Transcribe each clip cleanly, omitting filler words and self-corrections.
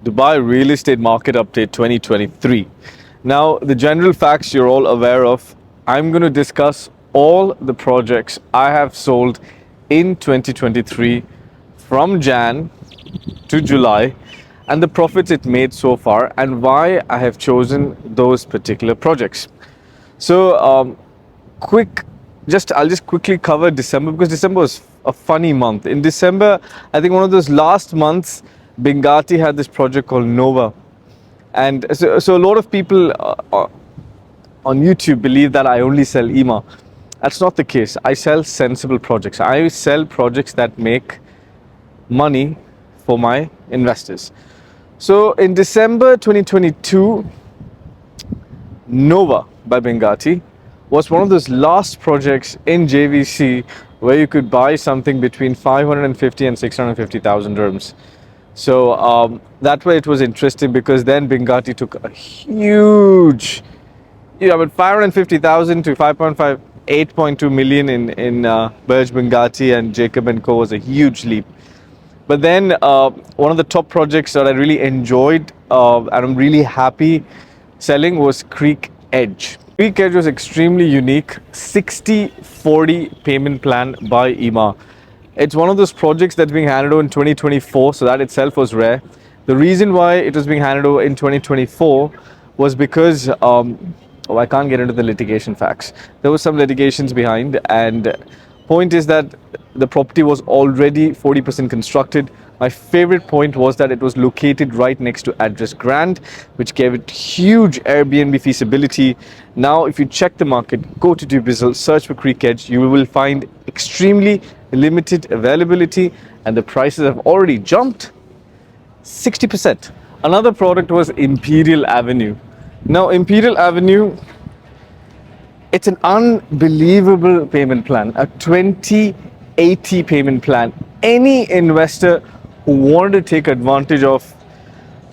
Dubai Real Estate Market Update 2023. Now, the general facts you're all aware of. I'm going to discuss all the projects I have sold in 2023 from Jan to July and the profits it made so far and why I have chosen those particular projects. So, I'll just quickly cover December because December was a funny month. In December, I think one of those last months, Bengati had this project called Nova. And so a lot of people on YouTube believe that I only sell EMA. That's not the case. I sell sensible projects. I sell projects that make money for my investors. So in December 2022, Nova by Bengati was one of those last projects in JVC where you could buy something between 550 and 650,000 dirhams. So that way it was interesting because then Bengati took a huge, 550,000 to 5.5, 8.2 million in Burj Bengati and Jacob & Co was a huge leap. But then one of the top projects that I really enjoyed and I'm really happy selling was Creek Edge. Creek Edge was extremely unique, 60-40 payment plan by EMA. It's one of those projects that's being handed over in 2024, so that itself was rare. The reason why it was being handed over in 2024 was because, I can't get into the litigation facts. There was some litigations behind, and point is that the property was already 40% constructed. My favorite point was that it was located right next to Address Grand, which gave it huge Airbnb feasibility. Now, if you check the market, go to Dubizzle, search for Creek Edge, you will find extremely limited availability and the prices have already jumped 60%. Another product was Imperial Avenue. Now, Imperial Avenue, it's an unbelievable payment plan, a 2080 payment plan. Any investor who wanted to take advantage of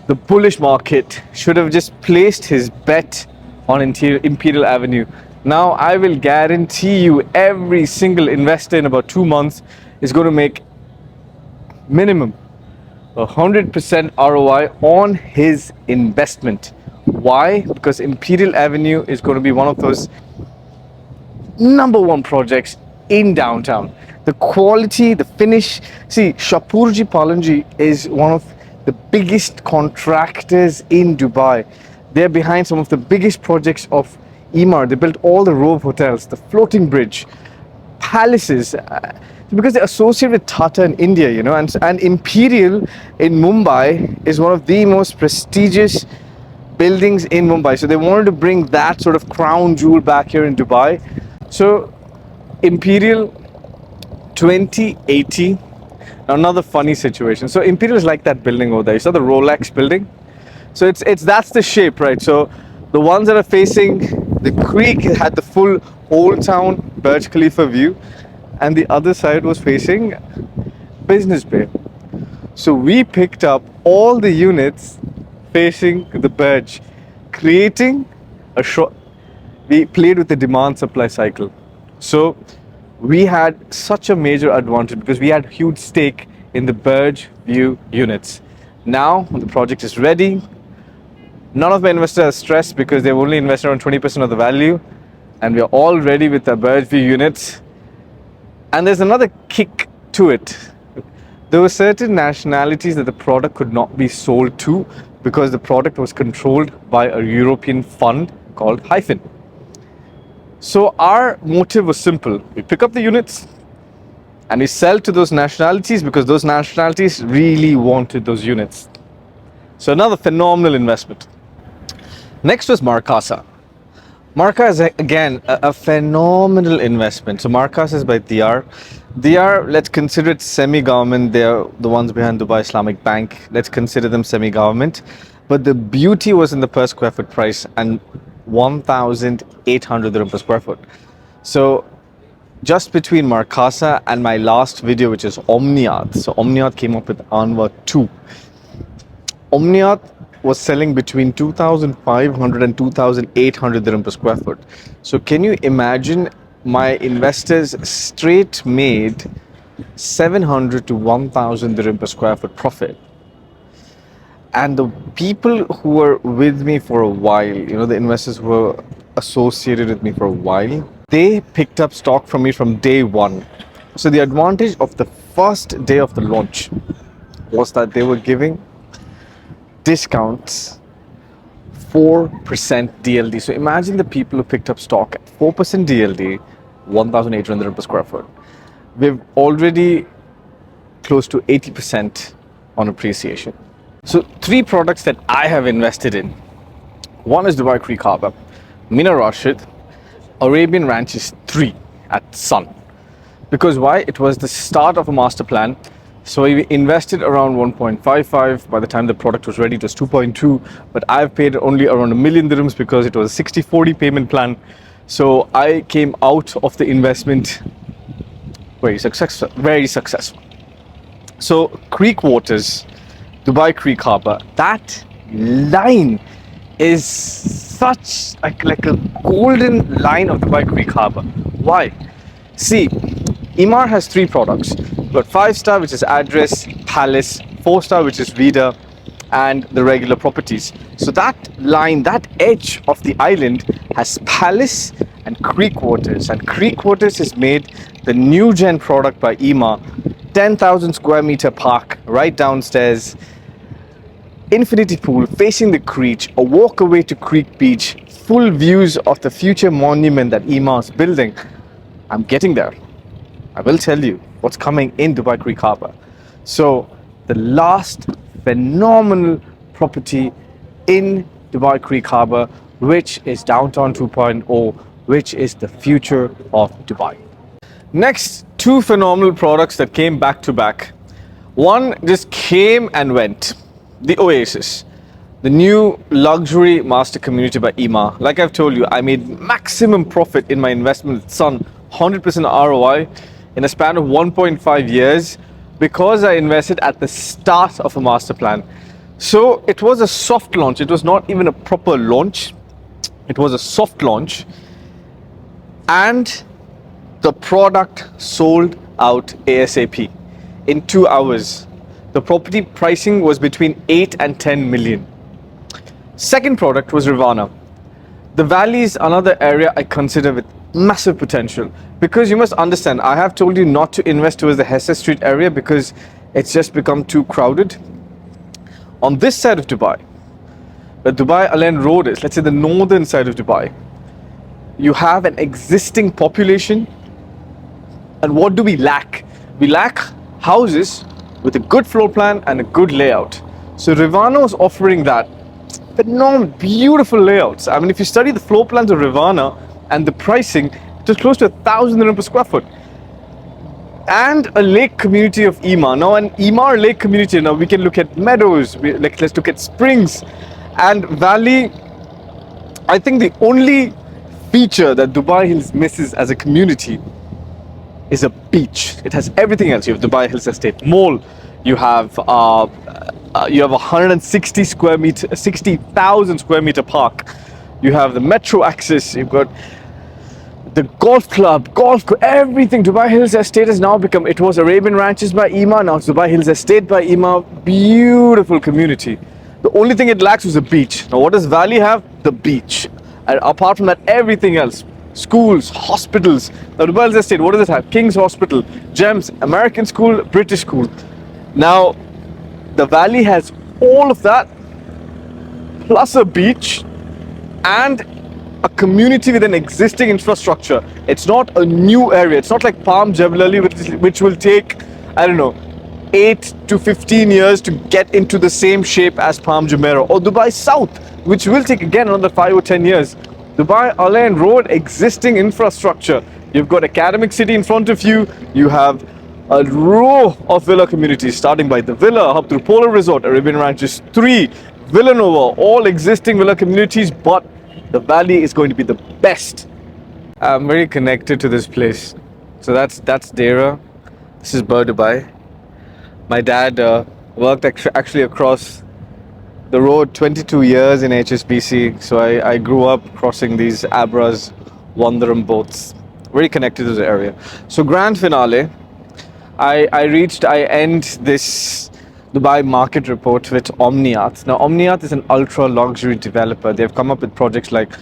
the bullish market should have just placed his bet on Imperial Avenue. Now, I will guarantee you every single investor in about 2 months is going to make minimum 100% ROI on his investment. Why? Because Imperial Avenue is going to be one of those #1 projects in downtown. The quality, the finish. See, Shapurji Palanji is one of the biggest contractors in Dubai. They're behind some of the biggest projects of Emaar. They built all the Rove hotels, the floating bridge, palaces, because they're associated with Tata in India, and Imperial in Mumbai is one of the most prestigious buildings in Mumbai. So they wanted to bring that sort of crown jewel back here in Dubai. So Imperial 2080. Now, another funny situation. So Imperial is like that building over there. You saw the Rolex building? So it's that's the shape, right? So the ones that are facing the creek had the full Old Town Burj Khalifa view, and the other side was facing Business Bay. So we picked up all the units facing the Burj, creating a short. We played with the demand supply cycle. So we had such a major advantage because we had huge stake in the Burj View units. Now the project is ready. None of my investors are stressed because they've only invested around 20% of the value, and we're all ready with the Burj View units. And there's another kick to it. There were certain nationalities that the product could not be sold to because the product was controlled by a European fund called Hyphen. So our motive was simple. We pick up the units and we sell to those nationalities because those nationalities really wanted those units. So another phenomenal investment. Next was Markasa. Marka is again a phenomenal investment. So Markasa is by DR. DR, let's consider it semi-government. They're the ones behind Dubai Islamic Bank. Let's consider them semi-government. But the beauty was in the per square foot price and 1,800 dirham per square foot. So just between Markasa and my last video, which is Omniat. So Omniat came up with Anwar 2. Omniat was selling between 2,500 and 2,800 dirham per square foot. So can you imagine, my investors straight made 700 to 1,000 dirham per square foot profit. And the people who were with me for a while, the investors who were associated with me for a while, they picked up stock from me from day one. So the advantage of the first day of the launch was that they were giving discounts 4% DLD. So imagine the people who picked up stock at 4% DLD, 1,800 per square foot. We've already close to 80% on appreciation. So 3 products that I have invested in. One is Dubai Creek Harbour, Mina Rashid, Arabian Ranches 3 at Sun. Because why? It was the start of a master plan. So we invested around 1.55. By the time the product was ready, it was 2.2. But I've paid only around $1 million dirhams because it was a 60-40 payment plan. So I came out of the investment very successful. Very successful. So Creek Waters, Dubai Creek Harbour, that line is such like a golden line of Dubai Creek Harbour. Why? See, Emaar has 3 products. We've got 5-star, which is Address, Palace, 4-star, which is Vida, and the regular properties. So that line, that edge of the island has Palace and Creek Waters. And Creek Waters has made the new gen product by Emaar, 10,000 square meter park right downstairs, infinity pool facing the creek, a walk away to Creek Beach, full views of the future monument that Emaar is building. I'm getting there. I will tell you what's coming in Dubai Creek Harbour. So the last phenomenal property in Dubai Creek Harbour, which is Downtown 2.0, which is the future of Dubai. Next, 2 phenomenal products that came back to back. One just came and went. The Oasis, the new luxury master community by Emaar. Like I've told you, I made maximum profit in my investment with Sun, 100% ROI in a span of 1.5 years because I invested at the start of a master plan. So it was a soft launch. It was not even a proper launch. It was a soft launch. And the product sold out ASAP in 2 hours. The property pricing was between 8 and 10 million. Second product was Rivana. The Valley is another area I consider with massive potential, because you must understand, I have told you not to invest towards the Hesse Street area because it's just become too crowded. On this side of Dubai, where Dubai Al Ain Road is, let's say the northern side of Dubai, you have an existing population. And what do we lack? We lack houses with a good floor plan and a good layout. So Rivana was offering that. Phenomenal, beautiful layouts. I mean, if you study the floor plans of Rivana and the pricing, it was close to 1,000 dirham per square foot. And a lake community of Emaar. Now, an Emaar lake community, now we can look at meadows, let's look at springs and valley. I think the only feature that Dubai Hills misses as a community is a beach. It has everything else. You have Dubai Hills Estate Mall. You have 160 square meter, 60,000 square meter park. You have the metro access. You've got the golf club, everything. Dubai Hills Estate has now become, it was Arabian Ranches by Emaar, now it's Dubai Hills Estate by Emaar. Beautiful community. The only thing it lacks was a beach. Now what does Valley have? The beach. And apart from that, everything else. Schools, hospitals. Now Dubai Hills Estate, what does it have? King's Hospital, GEMS, American School, British School. Now the Valley has all of that, plus a beach and a community with an existing infrastructure. It's not a new area. It's not like Palm Jebel Ali, which will take, I don't know, 8 to 15 years to get into the same shape as Palm Jumeirah, or Dubai South, which will take again another 5 or 10 years. Dubai Al Ain Road, existing infrastructure. You've got Academic City in front of you. You have a row of villa communities, starting by the Villa, up through Polar Resort, Arabian Ranches 3, Villanova, all existing villa communities, but the Valley is going to be the best. I'm very connected to this place. So that's Dera. This is Bur Dubai. My dad worked actually across the road 22 years in HSBC. So I grew up crossing these Abras, Wandaram boats. Very connected to the area. So grand finale. I end this Dubai market report with Omniath. Now, Omniath is an ultra luxury developer. They've come up with projects like,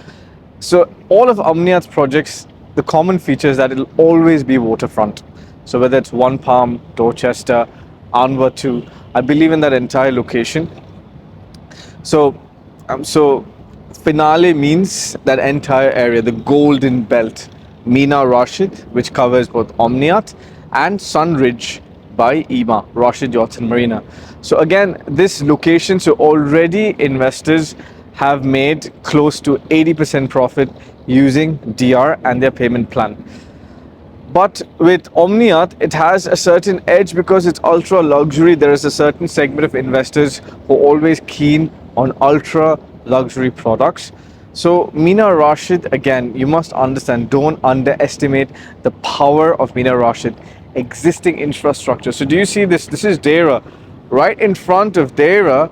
so all of Omniath's projects, the common feature is that it'll always be waterfront. So whether it's One Palm, Dorchester, Anwar 2, I believe in that entire location. So Finale means that entire area, the Golden Belt, Mina Rashid, which covers both Omniath and Sunridge by EMA, Rashid Yachts and Marina. So again, this location, so already investors have made close to 80% profit using DR and their payment plan. But with Omniath, it has a certain edge because it's ultra luxury. There is a certain segment of investors who are always keen on ultra luxury products. So Mina Rashid, again, you must understand, don't underestimate the power of Mina Rashid. Existing infrastructure. So do you see this? This is Dera. Right in front of Dera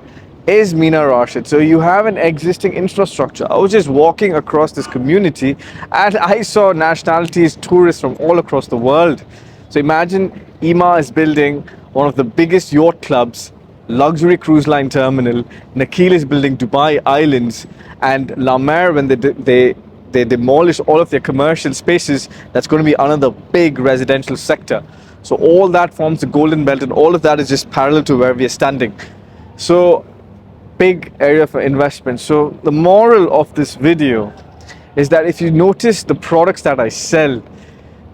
is Mina Rashid. So you have an existing infrastructure. I was just walking across this community and I saw nationalities, tourists from all across the world. So imagine EMA is building one of the biggest yacht clubs, luxury cruise line terminal. Nakheel is building Dubai Islands, and La Mer, when they demolish all of their commercial spaces, that's going to be another big residential sector. So all that forms the Golden Belt, and all of that is just parallel to where we are standing. So big area for investment. So the moral of this video is that if you notice the products that I sell,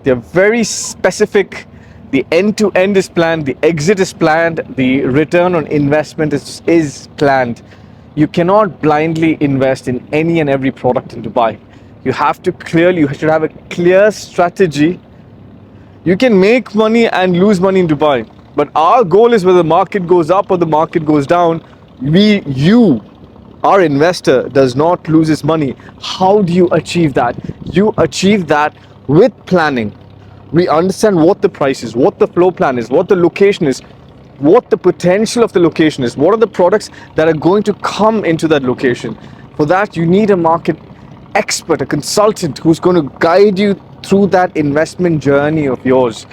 they're very specific. The end-to-end is planned, the exit is planned, the return on investment is planned. You cannot blindly invest in any and every product in Dubai. You should have a clear strategy. You can make money and lose money in Dubai, but our goal is whether the market goes up or the market goes down, our investor does not lose his money. How do you achieve that? You achieve that with planning. We understand what the price is, what the flow plan is, what the location is, what the potential of the location is, what are the products that are going to come into that location. For that, you need a market expert, a consultant who's going to guide you through that investment journey of yours.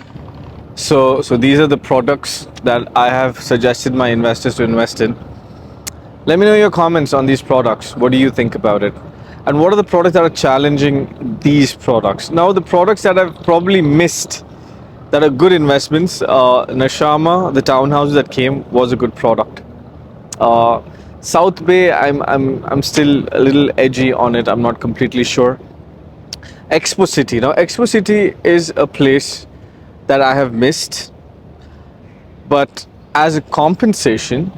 So these are the products that I have suggested my investors to invest in. Let me know your comments on these products. What do you think about it? And what are the products that are challenging these products? Now, the products that I've probably missed that are good investments, Nashama, the townhouse that came, was a good product. South Bay, I'm still a little edgy on it. I'm not completely sure. Expo City. Now, Expo City is a place that I have missed, but as a compensation,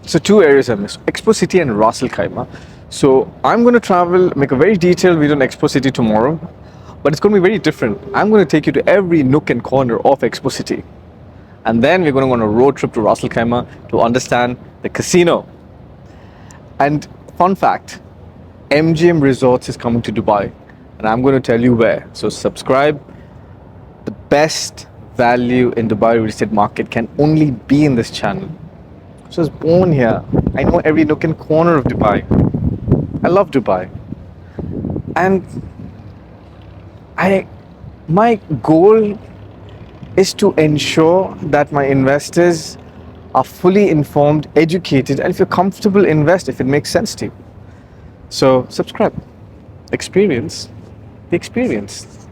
so two areas I missed: Expo City and Ras Al Khaimah. So I'm going to travel, make a very detailed video on Expo City tomorrow, but it's going to be very different. I'm going to take you to every nook and corner of Expo City, and then we're going to go on a road trip to Ras Al Khaimah to understand the casino. And fun fact, MGM Resorts is coming to Dubai, and I'm going to tell you where. So subscribe. The best value in Dubai real estate market can only be in this channel. So I was born here. I know every nook and corner of Dubai. I love Dubai. And my goal is to ensure that my investors are fully informed, educated, and if you're comfortable, invest if it makes sense to you. So subscribe. Experience the experience.